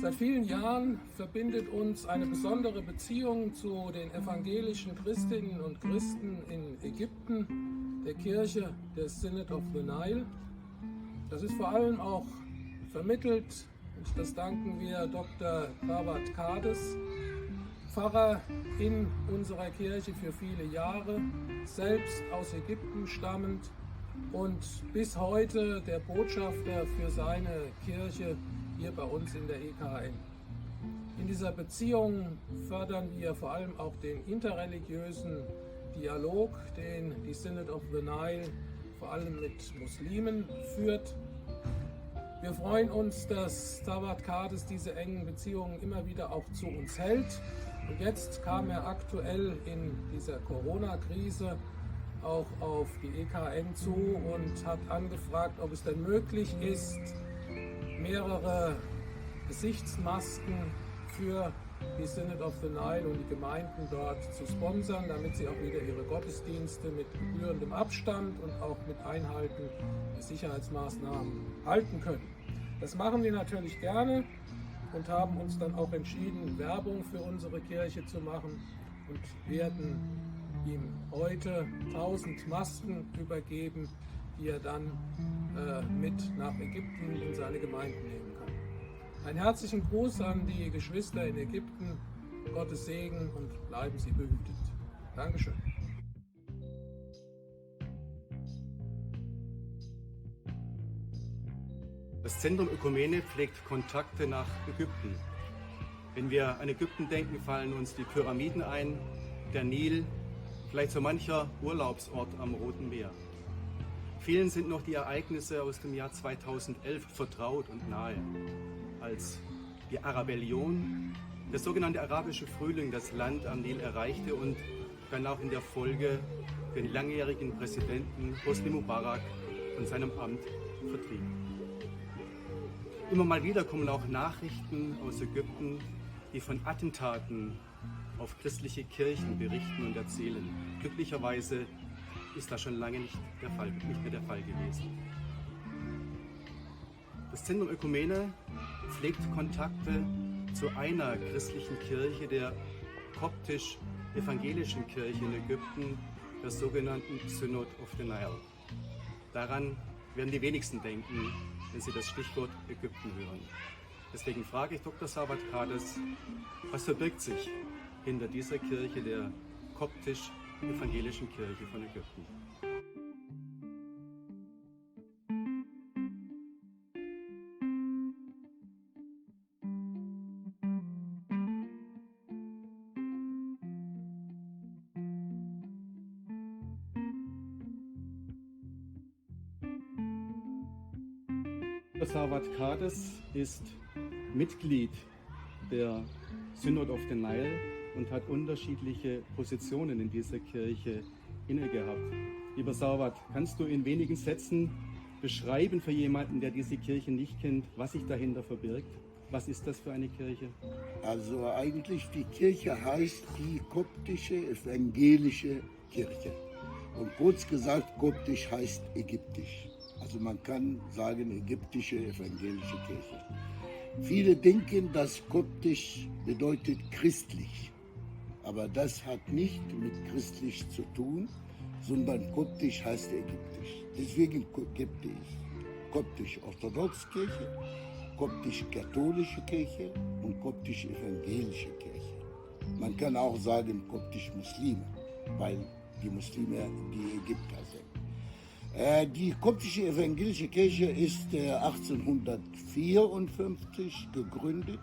Seit vielen Jahren verbindet uns eine besondere Beziehung zu den evangelischen Christinnen und Christen in Ägypten, der Kirche der Synod of the Nile. Das ist vor allem auch vermittelt, und das danken wir Dr. Thawat Kades, Pfarrer in unserer Kirche für viele Jahre, selbst aus Ägypten stammend und bis heute der Botschafter für seine Kirche hier bei uns in der EKN. In dieser Beziehung fördern wir vor allem auch den interreligiösen Dialog, den die Synod of the Nile vor allem mit Muslimen führt. Wir freuen uns, dass Thawat Kades diese engen Beziehungen immer wieder auch zu uns hält. Und jetzt kam er aktuell in dieser Corona-Krise auch auf die EKN zu und hat angefragt, ob es denn möglich ist, mehrere Gesichtsmasken für die Synod of the Nile und die Gemeinden dort zu sponsern, damit sie auch wieder ihre Gottesdienste mit gebührendem Abstand und auch mit Einhalten der Sicherheitsmaßnahmen halten können. Das machen wir natürlich gerne und haben uns dann auch entschieden, Werbung für unsere Kirche zu machen und werden ihm heute 1000 Masken übergeben, die er dann mit nach Ägypten in seine Gemeinden nehmen kann. Einen herzlichen Gruß an die Geschwister in Ägypten, Gottes Segen und bleiben Sie behütet. Dankeschön. Das Zentrum Ökumene pflegt Kontakte nach Ägypten. Wenn wir an Ägypten denken, fallen uns die Pyramiden ein, der Nil, vielleicht so mancher Urlaubsort am Roten Meer. Vielen sind noch die Ereignisse aus dem Jahr 2011 vertraut und nahe, als die Arabellion, der sogenannte arabische Frühling, das Land am Nil erreichte und dann auch in der Folge den langjährigen Präsidenten Hosni Mubarak von seinem Amt vertrieb. Immer mal wieder kommen auch Nachrichten aus Ägypten, die von Attentaten auf christliche Kirchen berichten und erzählen. Glücklicherweise ist das schon lange nicht mehr der Fall gewesen. Das Zentrum Ökumene pflegt Kontakte zu einer christlichen Kirche, der koptisch-evangelischen Kirche in Ägypten, der sogenannten Synod of the Nile. Daran werden die wenigsten denken, wenn sie das Stichwort Ägypten hören. Deswegen frage ich Dr. Thawat Kades, was verbirgt sich hinter dieser Kirche, der koptisch-evangelischen Kirche von Ägypten? Dr. Thawat Kades ist Mitglied der Synod of the Nile und hat unterschiedliche Positionen in dieser Kirche inne gehabt. Lieber Thawat, kannst du in wenigen Sätzen beschreiben für jemanden, der diese Kirche nicht kennt, was sich dahinter verbirgt? Was ist das für eine Kirche? Also eigentlich die Kirche heißt die koptische evangelische Kirche. Und kurz gesagt, koptisch heißt ägyptisch. Also man kann sagen ägyptische evangelische Kirche. Viele denken, dass koptisch bedeutet christlich. Aber das hat nicht mit christlich zu tun, sondern koptisch heißt ägyptisch. Deswegen gibt es koptisch-orthodoxe Kirche, koptisch-katholische Kirche und koptisch-evangelische Kirche. Man kann auch sagen koptisch-Muslime, weil die Muslime die Ägypter sind. Die koptische evangelische Kirche ist 1854 gegründet,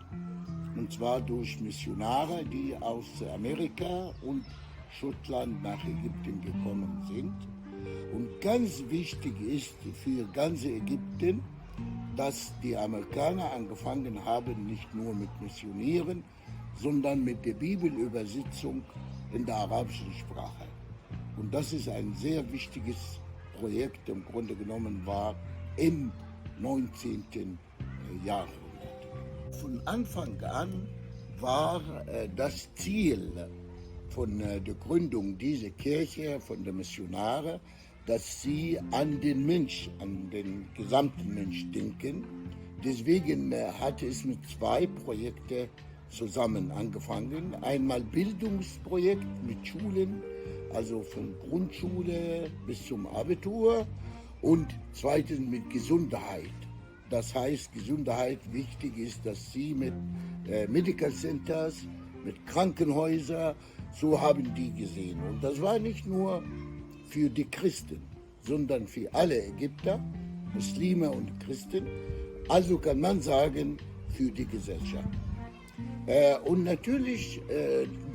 und zwar durch Missionare, die aus Amerika und Schottland nach Ägypten gekommen sind. Und ganz wichtig ist für ganz Ägypten, dass die Amerikaner angefangen haben, nicht nur mit Missionieren, sondern mit der Bibelübersetzung in der arabischen Sprache. Und das ist ein sehr wichtiges Projekt, im Grunde genommen war im 19. Jahrhundert. Von Anfang an war das Ziel von der Gründung dieser Kirche, von den Missionaren, dass sie an den Mensch, an den gesamten Mensch denken, Deswegen hat es mit 2 Projekten zusammen angefangen. Einmal Bildungsprojekt mit Schulen, also von Grundschule bis zum Abitur, und zweitens mit Gesundheit. Das heißt, Gesundheit wichtig ist, dass sie mit Medical Centers, mit Krankenhäusern, so haben die gesehen. Und das war nicht nur für die Christen, sondern für alle Ägypter, Muslime und Christen. Also kann man sagen, für die Gesellschaft. Und natürlich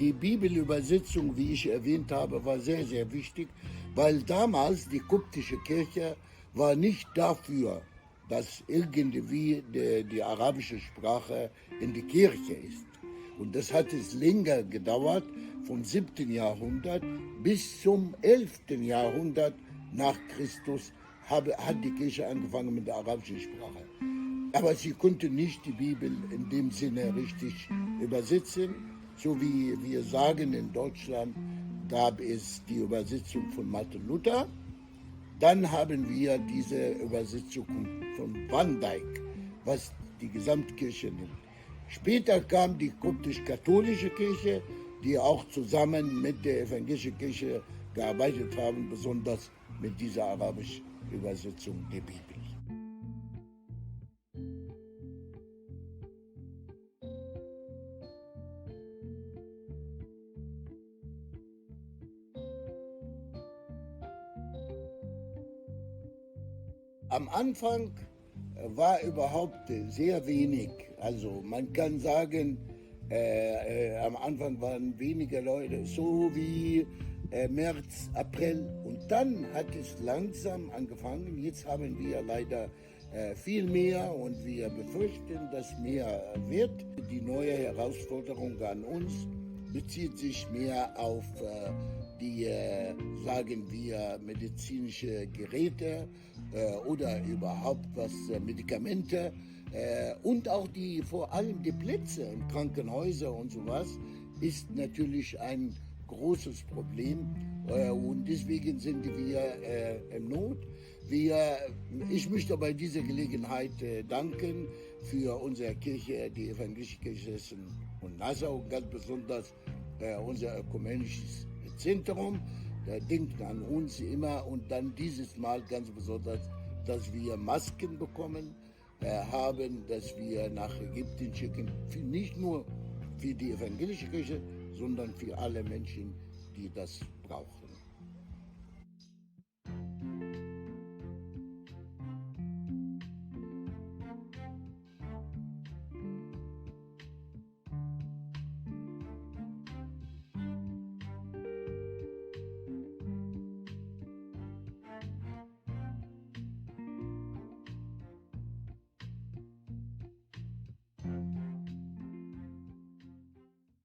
die Bibelübersetzung, wie ich erwähnt habe, war sehr, sehr wichtig, weil damals die koptische Kirche war nicht dafür, dass irgendwie die arabische Sprache in die Kirche ist. Und das hat es länger gedauert, vom 7. Jahrhundert bis zum 11. Jahrhundert nach Christus hat die Kirche angefangen mit der arabischen Sprache. Aber sie konnte nicht die Bibel in dem Sinne richtig übersetzen. So wie wir sagen, in Deutschland gab es die Übersetzung von Martin Luther. Dann haben wir diese Übersetzung von Van Dyck, was die Gesamtkirche nimmt. Später kam die koptisch-katholische Kirche, die auch zusammen mit der evangelischen Kirche gearbeitet haben, besonders mit dieser arabischen Übersetzung der Bibel. Am Anfang war überhaupt sehr wenig. Also man kann sagen, am Anfang waren weniger Leute, so wie März, April. Und dann hat es langsam angefangen. Jetzt haben wir leider viel mehr und wir befürchten, dass mehr wird. Die neue Herausforderung an uns bezieht sich mehr auf die, sagen wir, medizinische Geräte oder überhaupt was Medikamente und auch vor allem die Plätze in Krankenhäusern und sowas ist natürlich ein großes Problem und deswegen sind wir in Not. Ich möchte bei dieser Gelegenheit danken für unsere Kirche, die Evangelische Kirche Hessen und Nassau, ganz besonders unser ökumenisches Zentrum. Der denkt an uns immer und dann dieses Mal ganz besonders, dass wir Masken bekommen haben, dass wir nach Ägypten schicken, nicht nur für die evangelische Kirche, sondern für alle Menschen, die das brauchen.